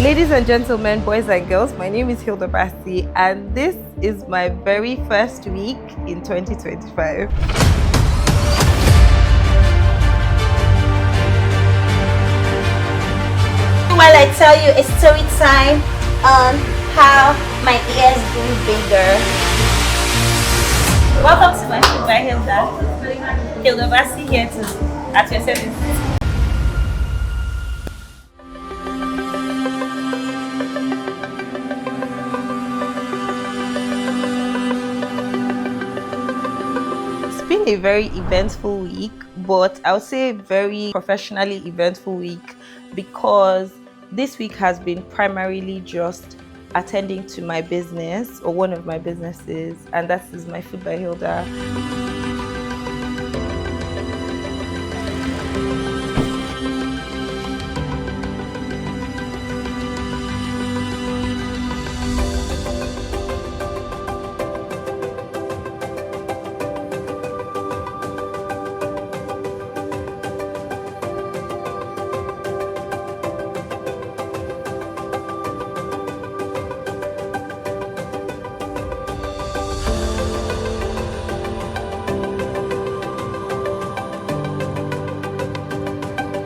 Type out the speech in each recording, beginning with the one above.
Ladies and gentlemen, boys and girls, my name is Hilda Basti, and this is my very first week in 2025. While I tell you a story time on how my ears grew bigger. Welcome to my food by Hilda. Hilda Basti here at your service. It's been a very eventful week, but I would say very professionally eventful week because this week has been primarily just attending to my business or one of my businesses, and that is my food by Hilda.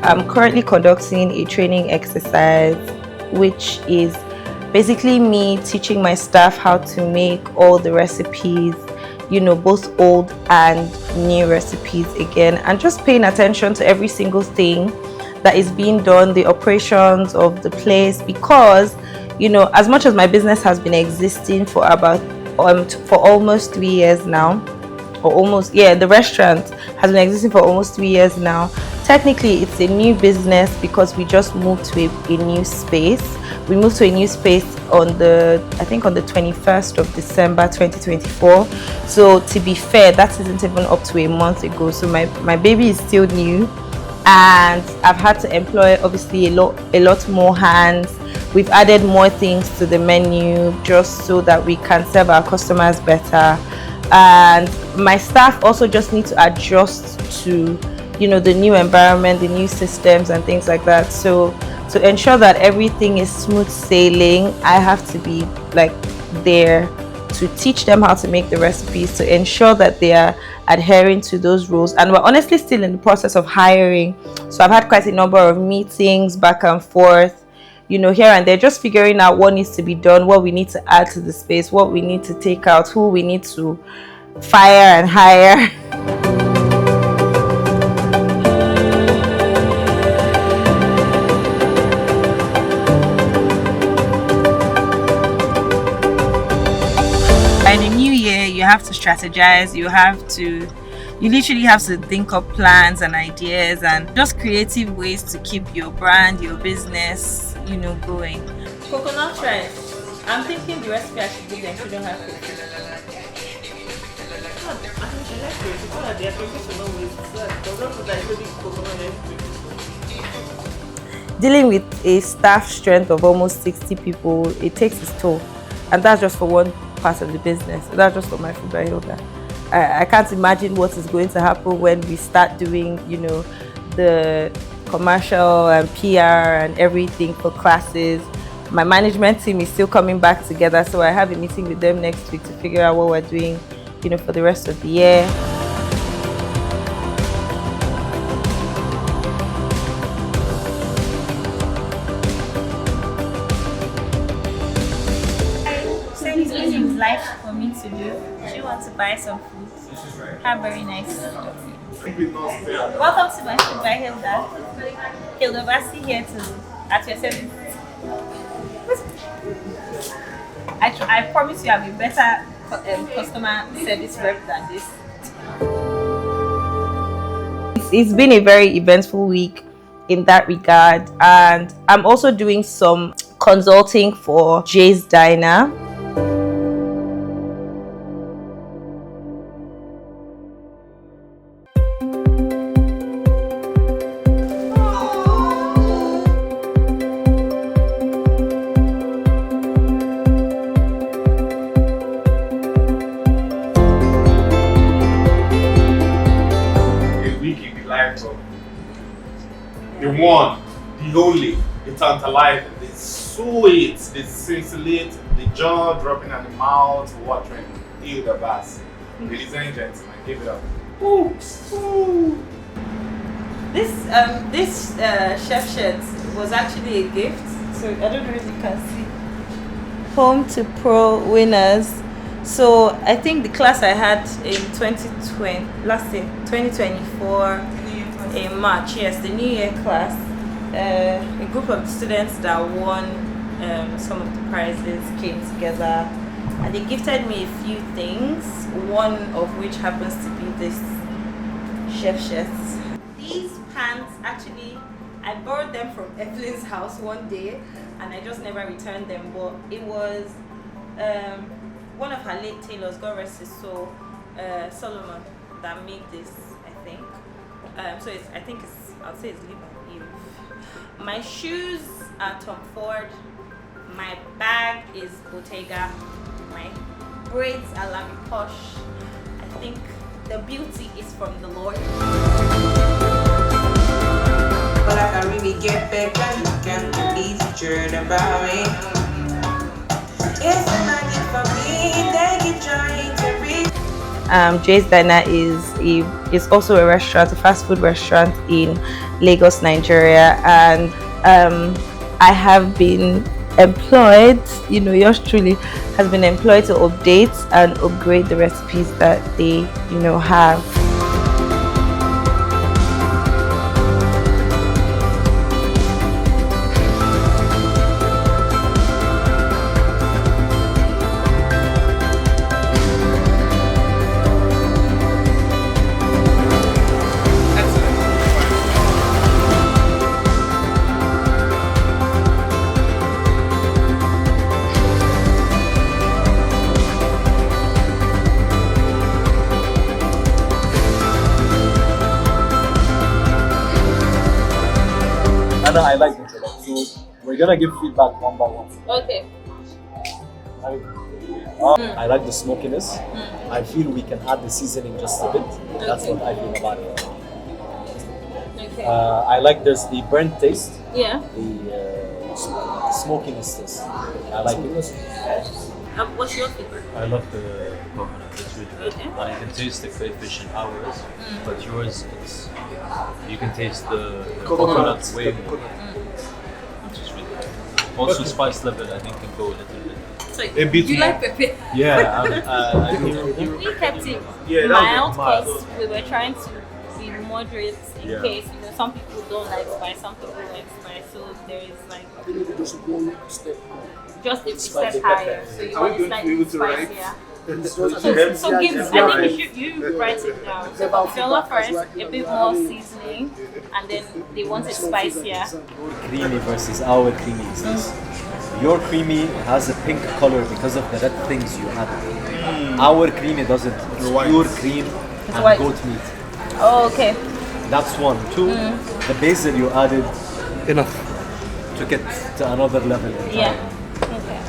I'm currently conducting a training exercise, which is basically me teaching my staff how to make all the recipes, both old and new recipes again, and just paying attention to every single thing that is being done, the operations of the place, because, as much as my business has been existing for almost 3 years now, the restaurant has been existing for almost 3 years now. Technically it's a new business because we just moved to a new space. We moved to a new space on the 21st of December 2024. So to be fair, that isn't even up to a month ago. So my baby is still new, and I've had to employ obviously a lot more hands. We've added more things to the menu just so that we can serve our customers better, and my staff also just need to adjust to the new environment, the new systems and things like that. So to ensure that everything is smooth sailing, I have to be there to teach them how to make the recipes, to ensure that they are adhering to those rules. And we're honestly still in the process of hiring, so I've had quite a number of meetings back and forth, here and there, just figuring out what needs to be done, what we need to add to the space, what we need to take out, who we need to fire and hire. By the new year, you have to strategize, you literally have to think up plans and ideas and just creative ways to keep your brand, your business, going. Coconut rice. I'm thinking the recipe I should give them shouldn't have coconut. Dealing with a staff strength of almost 60 people, it takes its toll, and that's just for one part of the business. That's just for my food by Hilda. I can't imagine what is going to happen when we start doing, the commercial and PR and everything for classes. My management team is still coming back together, so I have a meeting with them next week to figure out what we're doing, for the rest of the year. Life for me to do. She wants to buy some food. Have very nice. Welcome to my food by Hilda. Hilda Basti here at your service. I promise you I'll be better customer service rep than this. It's been a very eventful week in that regard, and I'm also doing some consulting for Jay's Diner. The one, the only, the tantalizing, the sweet, the sicillate, the jaw dropping and the mouth watering. Ew, the bass. Ladies and gentlemen, give it up. Ooh. Ooh. This chef shirt was actually a gift. So I don't know if you can see. Home to Pro winners. So I think the class I had in 2020, last in 2024 in March, yes, the New Year class, a group of students that won some of the prizes came together and they gifted me a few things, one of which happens to be this chef shirts. These pants, actually, I borrowed them from Evelyn's house one day and I just never returned them, but it was one of her late tailors, God rest his soul, Solomon, that made this, I think. So I'll say it's Live and Eve. My shoes are Tom Ford. My bag is Bottega. My braids are Lamy Posh. I think the beauty is from the Lord. But I can really get better. You can be teacher about me. It's a magic for me. They keep trying to reach. Jay's Diner is also a restaurant, a fast food restaurant in Lagos, Nigeria, and I have been employed. Yours truly has been employed to update and upgrade the recipes that they have. I like the product, so we're gonna give feedback one by one. Okay. I like the smokiness. I feel we can add the seasoning just a bit. That's what I feel about it. Okay. I like there's the burnt taste, Yeah. the smokiness taste. I like it. What's your favorite? I love the coconut, it's really good. Okay. And you can taste the crayfish in ours, but yours, you can taste the coconut way more. Which is really good. Also, spice level, I think, can go a little bit. So A bit you more. like pepper? Yeah, I think. We kept it Yeah, mild mild. because we were trying to be moderate in Yeah. case some people don't like spice, some people like spice, so there is like just a step higher. So you want it slightly spicier. So give. I think you write it down. Jollof rice, a bit more seasoning, and then they want it spicier. Creamy versus our creamy is this. Your creamy has a pink color because of the red things you added. Our creamy doesn't. It's pure cream and white. goat meat. Oh, okay. That's one. Two, the basil you added Enough. took it to another level. Yeah. Okay.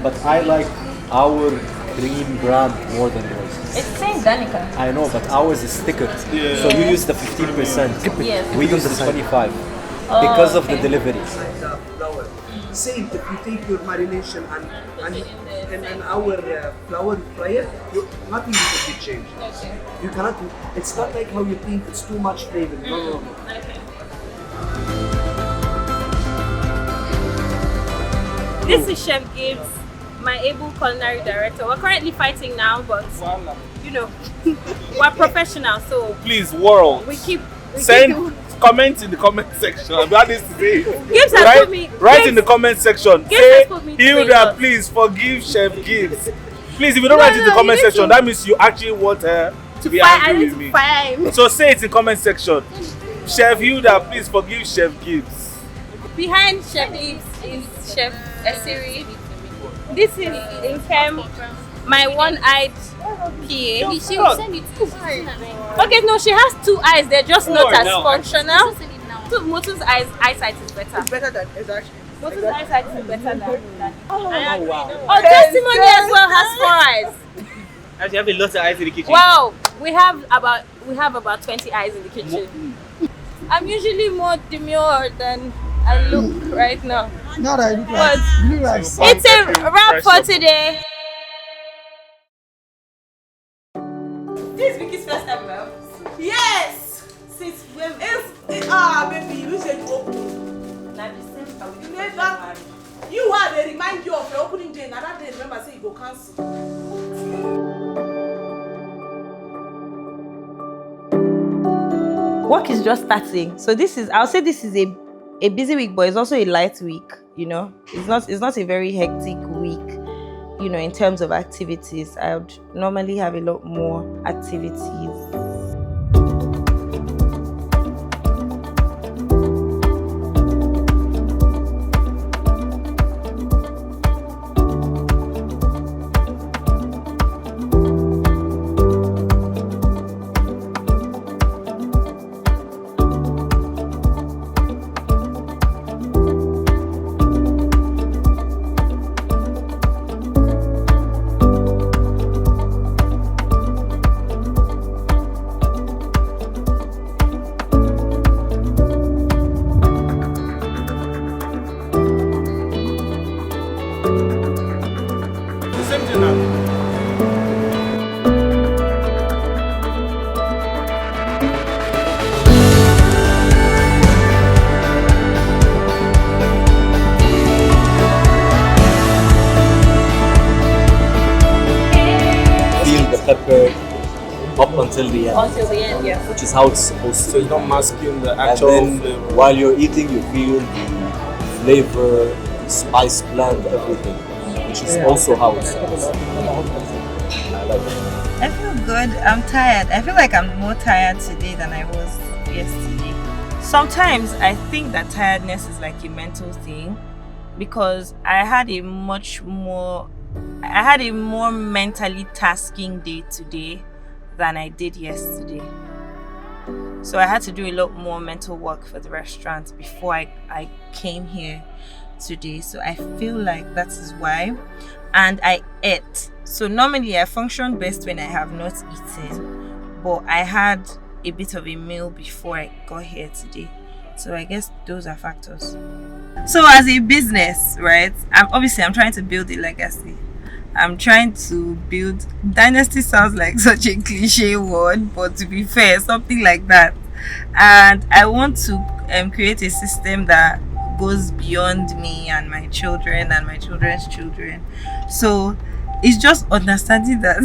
But I like our cream brand more than yours. It's saying Danica. I know, but ours is thicker. So you use the 15%. Yes. We use the 25 because of the okay. delivery. Flour. Same, if you take your marination and our flour fryer, nothing will be changed. Okay. You cannot. It's not like how you think. It's too much flavor. No. Okay. This is Chef Gibbs, my able culinary director. We're currently fighting now, but we're professional, so Please, world. we keep Send comment in the comment section about this today. Gibbs has put me. Write in the comment section. Gibbs Say, has put me through a Hilda, lot. please forgive Chef Gibbs. Please, if you don't write in the you comment need section, to- that means you actually want her to be I angry need with to me. fire him. So say it in comment section. Chef Hilda, please forgive Chef Gibbs. Behind Chef Gibbs is Chef Esiri. This is Nkem, my one-eyed PA. She will send Okay, no, she has two eyes. They're just not as no. functional. Motu's eyesight is better. It's better than it's actually. Motu's eyesight is better than that. Oh wow. Oh, Testimony as well has 4 eyes. Actually, have a lot of eyes in the kitchen. Wow, we have about 20 eyes in the kitchen. I'm usually more demure than I look right now. Nada, I look But like, you look like it's a wrap for today. This is Vicky's first time, ma'am. Yes! Since when? Baby, you said open. Like the same time. You made that. You are, they remind you of your opening day. Another day, remember, say you go cancel. Work is just starting. So I'll say this is a busy week, but it's also a light week, you know. It's not a very hectic week, you know, in terms of activities. I would normally have a lot more activities. Same thing now. Feel the pepper up until the end, Until the end, yeah. which is how it's supposed to So be. it's not masking the And actual then flavor. while you're eating, you feel the flavor, spice blend, everything, which is also how it's supposed to be. I like it. I feel good. I'm tired. I feel like I'm more tired today than I was yesterday. Sometimes I think that tiredness is like a mental thing because I had a more mentally tasking day today than I did yesterday. So I had to do a lot more mental work for the restaurant before I came here today. So I feel like that is why. And I ate. So normally I function best when I have not eaten. But I had a bit of a meal before I got here today. So I guess those are factors. So as a business, right? I'm trying to build a legacy. I'm trying to build dynasty sounds like such a cliche word, but to be fair, something like that. And I want to create a system that goes beyond me and my children and my children's children. So it's just understanding that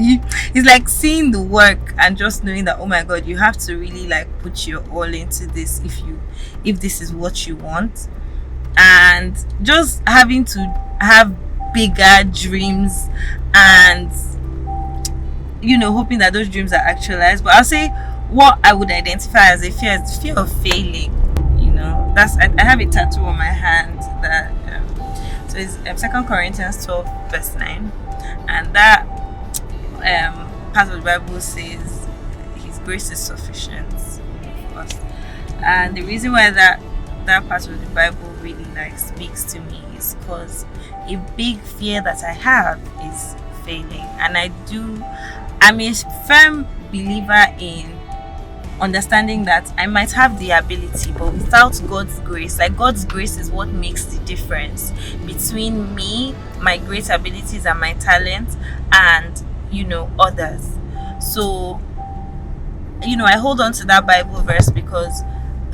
it's like seeing the work and just knowing that, oh my god, you have to really like put your all into this if this is what you want, and just having to have bigger dreams and hoping that those dreams are actualized. But I'll say what I would identify as a fear is fear of failing. I have a tattoo on my hand that so it's 2 Corinthians 12 verse 9, and that part of the Bible says his grace is sufficient for us. And the reason why that part of the Bible really speaks to me is because a big fear that I have is failing. And I'm a firm believer in understanding that I might have the ability, but without God's grace, God's grace is what makes the difference between me, my great abilities and my talent, and others. So I hold on to that Bible verse because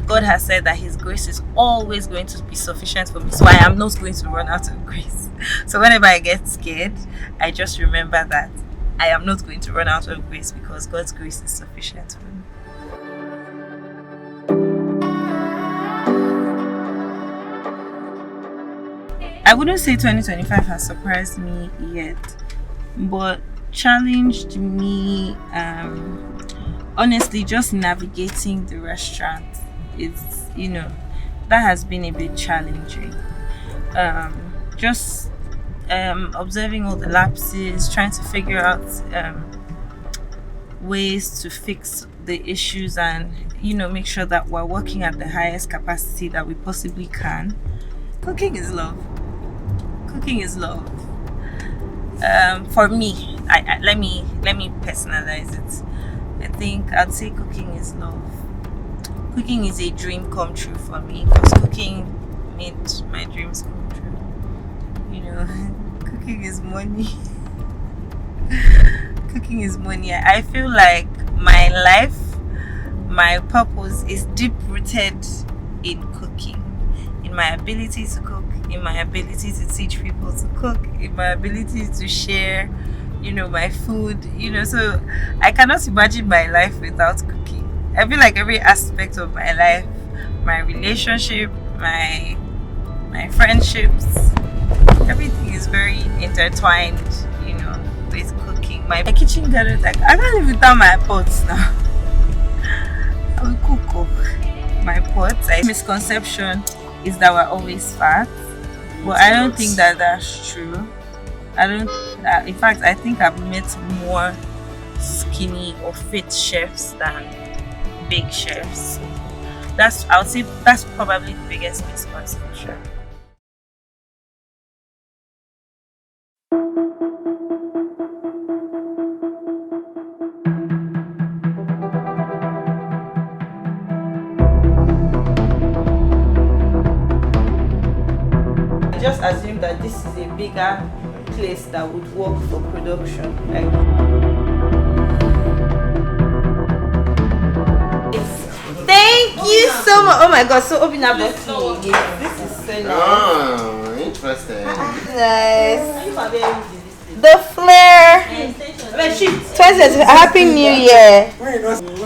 God has said that his grace is always going to be sufficient for me, so I am not going to run out of grace. So whenever I get scared, I just remember that I am not going to run out of grace because God's grace is sufficient for me. I wouldn't say 2025 has surprised me yet, but challenged me. Honestly, just navigating the restaurant is, that has been a bit challenging. Just observing all the lapses, trying to figure out ways to fix the issues and make sure that we're working at the highest capacity that we possibly can. Cooking is love. For me, let me personalize it. I think I'd say cooking is love. Cooking is a dream come true for me because cooking made my dreams come true. You know, cooking is money. Cooking is money. I feel like my life, my purpose is deep rooted in cooking, in my ability to cook, in my ability to teach people to cook, in my ability to share, you know, my food, you know. So I cannot imagine my life without cooking. I feel like every aspect of my life, my relationship, my friendships, everything is very intertwined, you know, with cooking. My kitchen garden, like I can't live without my pots now. I will cook my pots. Misconception is that we're always fat, but I don't think that that's true. I don't. In fact, I think I've met more skinny or fit chefs than big chefs. I would say that's probably the biggest misconception. Just assume that this is a bigger place that would work for production. Like, thank you so much. Oh my god, so open up the this is so nice. Oh, interesting. Nice. The flair. 20, Happy New Year.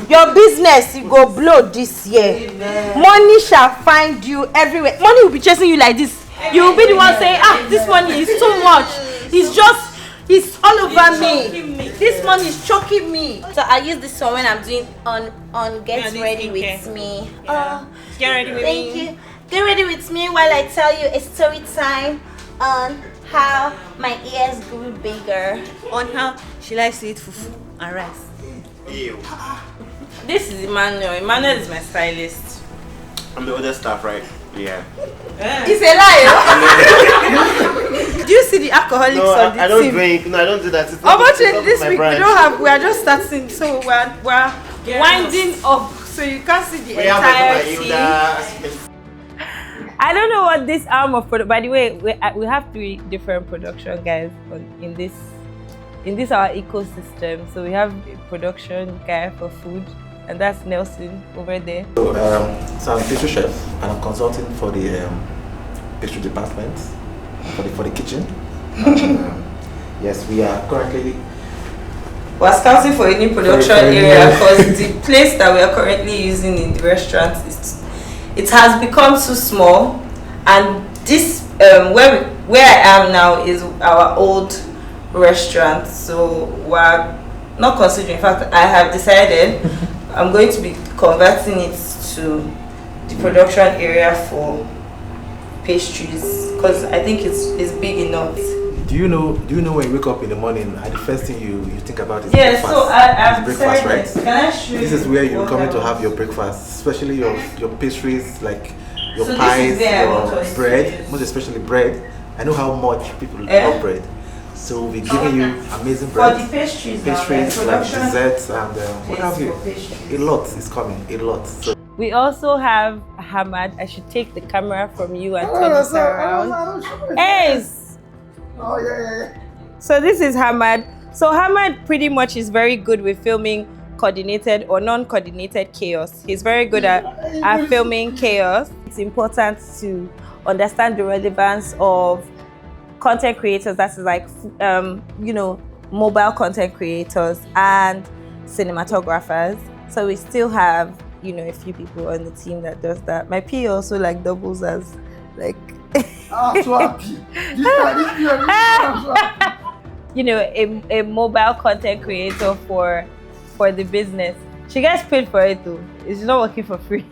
Your business you go blow this year. Money shall find you everywhere. Money will be chasing you like this. You will be the one saying, this money is too much. It's all over me. This money is choking me. So I use this one when I'm doing on Get Ready With Me. Get ready with Thank you. Get ready with me while I tell you a story time on how my ears grew bigger. On how she likes to eat fufu and rice. Ew. This is Emmanuel. Emmanuel is my stylist. I'm the other staff, right? Yeah. It's a lie. Do you see the alcoholics on the team? I don't drink. No, I don't do that. This week we are just starting, so we're winding up, so you can't see the entire team. I don't know what this arm of product. By the way, we have 3 different production guys in this our ecosystem. So we have a production guy for food, and that's Nelson over there. So I'm a pastry chef, and I'm consulting for the pastry department for the kitchen. Yes, we are currently. We're scouting for a new production area because the place that we are currently using in the restaurant it has become too small, and this where I am now is our old restaurant. So we're not considering. In fact, I have decided I'm going to be converting it to the production area for pastries because I think it's big enough. Do you know when you wake up in the morning, the first thing you think about is breakfast? Yeah, so I've breakfast, right? Can I show you? This is where you're coming to have your breakfast, especially your pastries, like your pies, your bread, most especially bread. I know how much people love bread, so we'll be giving you amazing bread. For the pastries, like desserts and what have you. A lot is coming, a lot. So. We also have Hamad. I should take the camera from you and turn it around. Hey! Oh, yeah. So this is Hamad. So Hamad pretty much is very good with filming coordinated or non-coordinated chaos. He's very good at filming chaos. It's important to understand the relevance of content creators, that is like, mobile content creators and cinematographers. So we still have, a few people on the team that does that. My PA also like doubles as like a mobile content creator for the business. She gets paid for it too. She's not working for free.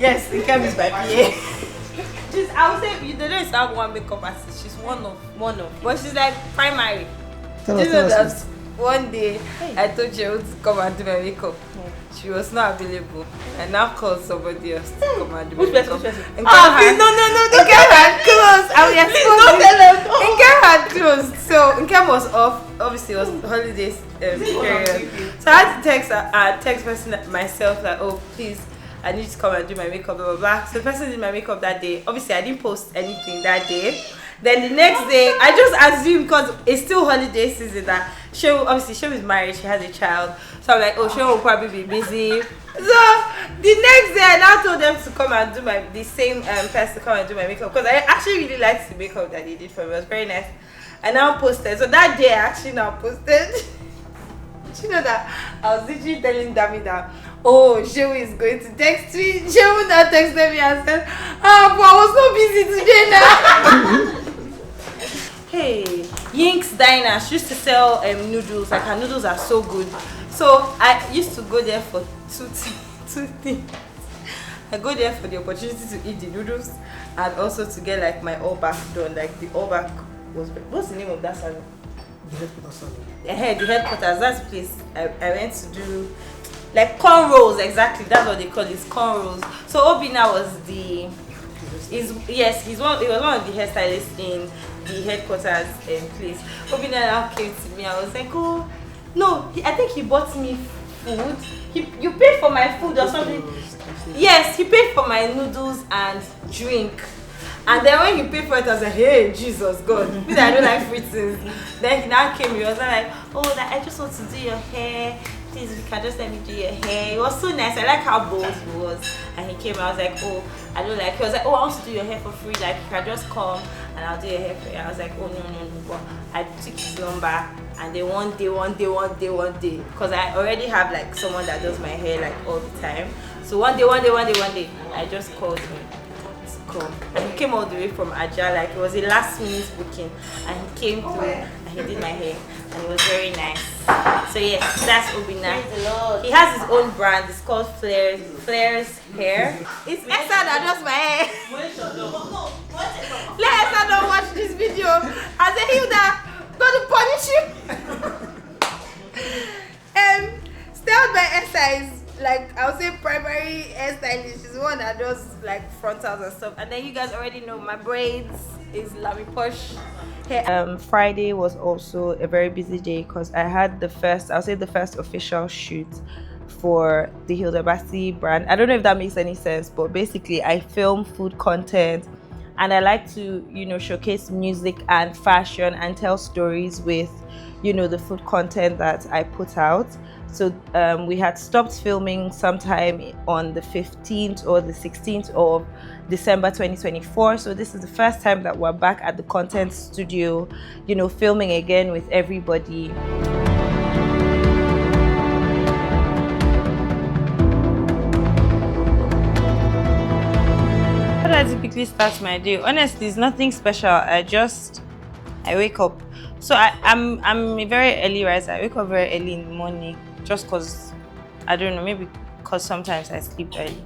Yes, it can be my PA. I would say they don't have one makeup artist. She's one of, but she's like primary. That one day I told her to come and do my makeup. She was not available. I now called somebody else to come and do my makeup. No, Nke had closed. I will expose you. Nke had closed. So Nke was off. Obviously, it was holidays period. So I had to text person myself like, oh please, I need you to come and do my makeup, blah blah blah. So the person did my makeup that day. Obviously I didn't post anything that day. Then the next day I just assumed, because it's still holiday season, that obviously she is married, she has a child. So I'm like, oh, she will probably be busy. So the next day I now told them to come and do the same person to come and do my makeup, because I actually really liked the makeup that they did for me. It was very nice. I now posted. So that day I actually now posted. You know that I was literally telling Dami that, oh, Shehu is going to text me. Shehu now texted me and said, but I was so busy today now. Hey, Yink's Diner. She used to sell noodles. Like, her noodles are so good. So I used to go there for two things. I go there for the opportunity to eat the noodles and also to get like my all back done. Like the all back what's the name of that salon? The headquarters salon. The headquarters. That's the place I went to do like corn rolls. Exactly, that's what they call it, corn rolls. So Obina was he was one of the hairstylists in the headquarters place. Obina now came to me. I was like, oh no, I think he bought me food. You paid for my food or something. Yes, he paid for my noodles and drink. And then when he paid for it, I was like, hey, Jesus, God. Because I don't like free things. Then he now came, he was like, oh, I just want to do your hair. Please, you can just let me do your hair. It was so nice. I like how bold he was. And he came, I was like, oh, I don't like. He was like, oh, I want to do your hair for free. Like, you can just come and I'll do your hair for you. I was like, oh, no. But I took his number. And then one day, because I already have like someone that does my hair like all the time. So one day, I just called him to come. And he came all the way from Aja, like it was a last minute booking. And he came through and he did my hair. And it was very nice. So yes, that's Obina. He has his own brand. It's called Flair's Hair. It's Esa that does my hair. Let Esa not watch this video. I said him that going to punish you. Styled by Esa is like, I would say primary hairstylist. She's the one that does like frontals and stuff. And then you guys already know my braids is Lami Posh hair. Friday was also a very busy day because I had the first official shoot for the Hilda Basti brand. I don't know if that makes any sense, but basically I film food content and I like to, showcase music and fashion and tell stories with, the food content that I put out. So we had stopped filming sometime on the 15th or the 16th of December 2024. So this is the first time that we're back at the content studio, filming again with everybody. How do I typically start my day? Honestly, it's nothing special. I wake up. So I'm a very early riser. I wake up very early in the morning just because, I don't know, maybe because sometimes I sleep early.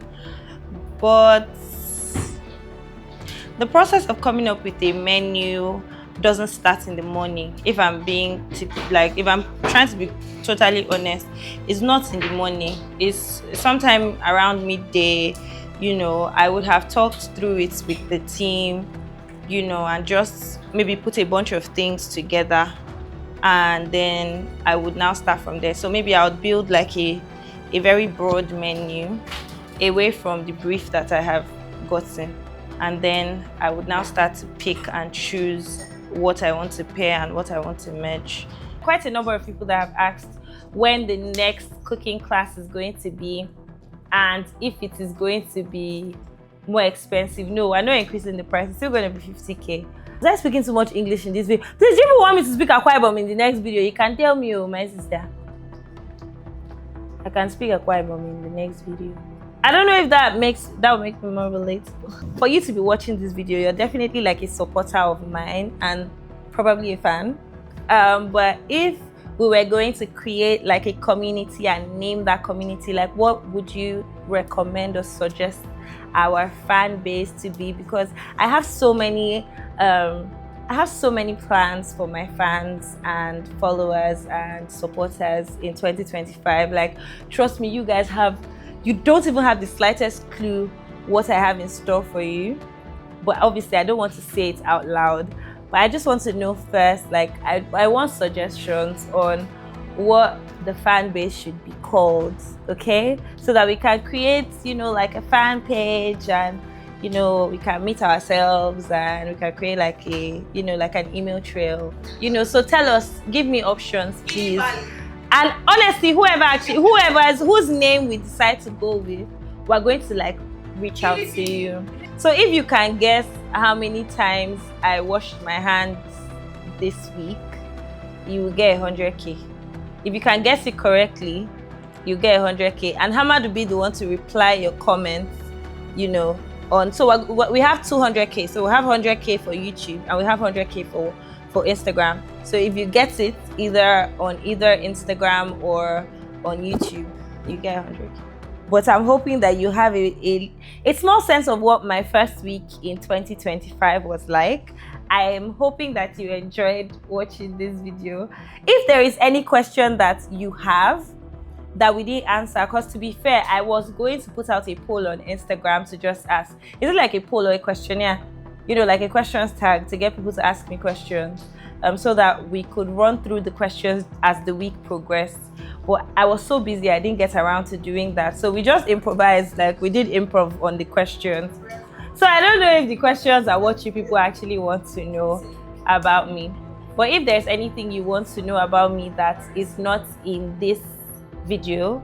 But the process of coming up with a menu doesn't start in the morning. If I'm trying to be totally honest, it's not in the morning. It's sometime around midday. I would have talked through it with the team, and just maybe put a bunch of things together, and then I would now start from there. So maybe I would build like a very broad menu away from the brief that I have gotten, and then I would now start to pick and choose what I want to pair and what I want to merge. Quite a number of people that have asked when the next cooking class is going to be and if it is going to be more expensive. No, we're not increasing the price. It's still going to be 50K. Was I speaking too much English in this video? Please, if you want me to speak Akwa Ibom in the next video, you can tell me, oh, my sister. I can speak Akwa Ibom in the next video. I don't know if that will make me more relatable. For you to be watching this video, you're definitely like a supporter of mine and probably a fan. But if we were going to create like a community and name that community, like what would you recommend or suggest our fan base to be? Because I have so many plans for my fans and followers and supporters in 2025. Like, trust me, you don't even have the slightest clue what I have in store for you. But obviously I don't want to say it out loud, but I just want to know first, like I want suggestions on what the fan base should be called, okay? So that we can create, you know, like a fan page, and you know, we can meet ourselves, and we can create like a, you know, like an email trail, you know. So tell us, give me options, please. And honestly, whose name we decide to go with, we're going to like reach out to you. So if you can guess how many times I washed my hands this week, you will get 100K. If you can guess it correctly, you get 100K. And Hamad will be the one to reply your comments, you know, on. So we have 200K. So we have 100K for YouTube, and we have 100K for Instagram. So if you get it either on Instagram or on YouTube, you get 100K. But I'm hoping that you have a small sense of what my first week in 2025 was like. I am hoping that you enjoyed watching this video. If there is any question that you have that we didn't answer, because to be fair, I was going to put out a poll on Instagram to just ask. Is it like a poll or a questionnaire? You know, like a questions tag to get people to ask me questions, so that we could run through the questions as the week progressed. But I was so busy, I didn't get around to doing that. So we just improvised, like we did improv on the questions. So I don't know if the questions are what you people actually want to know about me. But if there's anything you want to know about me that is not in this video,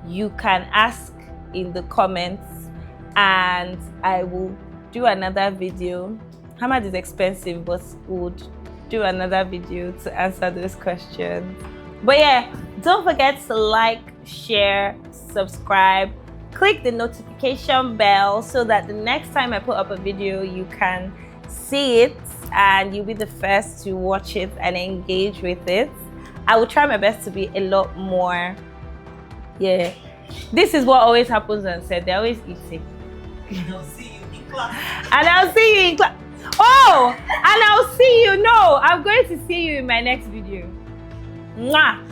you can ask in the comments, and I will do another video. Hamad is expensive, but would do another video to answer those questions. But yeah, don't forget to like, share, subscribe, click the notification bell so that the next time I put up a video, you can see it and you'll be the first to watch it and engage with it. I will try my best to be a lot more, yeah. This is what always happens on set. They're always eating. And I'll see you in class. And I'll see you in class. Oh, and I'll see you. No, I'm going to see you in my next video. Mwah.